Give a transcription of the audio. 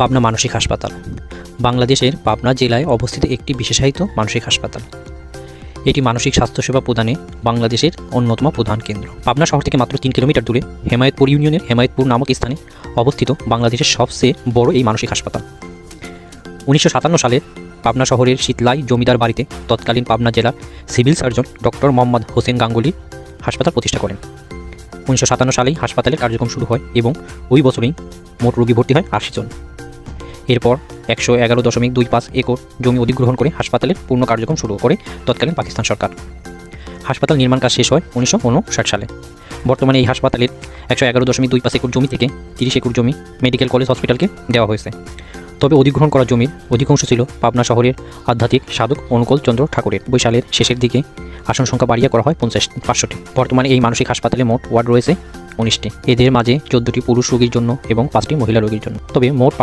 পাবনা মানসিক হাসপাতাল বাংলাদেশের পাবনা জেলায় অবস্থিত একটি বিশেষায়িত মানসিক হাসপাতাল। এটি মানসিক স্বাস্থ্যসেবা প্রদানে বাংলাদেশের অন্যতম প্রধান কেন্দ্র। পাবনা শহর থেকে মাত্র 3 কিলোমিটার দূরে হেমায়েতপুর ইউনিয়নের হেমায়েতপুর নামক স্থানে অবস্থিত বাংলাদেশের সবচেয়ে বড় এই মানসিক হাসপাতাল। 1957 সালে পাবনা শহরের শীতলাই জমিদার বাড়িতে তৎকালীন পাবনা জেলার civil surgeon doctor Mohammad Hossain Ganguly হাসপাতাল প্রতিষ্ঠা করেন। 1957 সালেই হাসপাতালের কার্যক্রম শুরু হয় এবং ওই বছরেই মোট রোগী ভর্তি হয় 80 জন। এরপর 111.25 একর জমি অধিগ্রহণ করে হাসপাতালের পূর্ণ কার্যক্রম শুরু করে তৎকালীন পাকিস্তান সরকার। হাসপাতাল নির্মাণ কাজ শেষ হয় 1959 সালে। বর্তমানে এই হাসপাতালের 111.25 একর জমি থেকে 30 একর জমি মেডিকেল কলেজ হসপিটালকে দেওয়া হয়েছে। তবে অধিগ্রহণ করা জমির অধিকাংশ ছিল পাবনা শহরের আধ্যাত্মিক সাধক অনুকূল চন্দ্র ঠাকুরের। 20 সালের শেষের দিকে আসন সংখ্যা বাড়িয়ে করা হয় 500টি। বর্তমানে এই মানসিক হাসপাতালে মোট ওয়ার্ড রয়েছে 19টি। এদের মাঝে 14টি পুরুষ রোগীর জন্য এবং 5টি মহিলা রোগীর জন্য। তবে মোট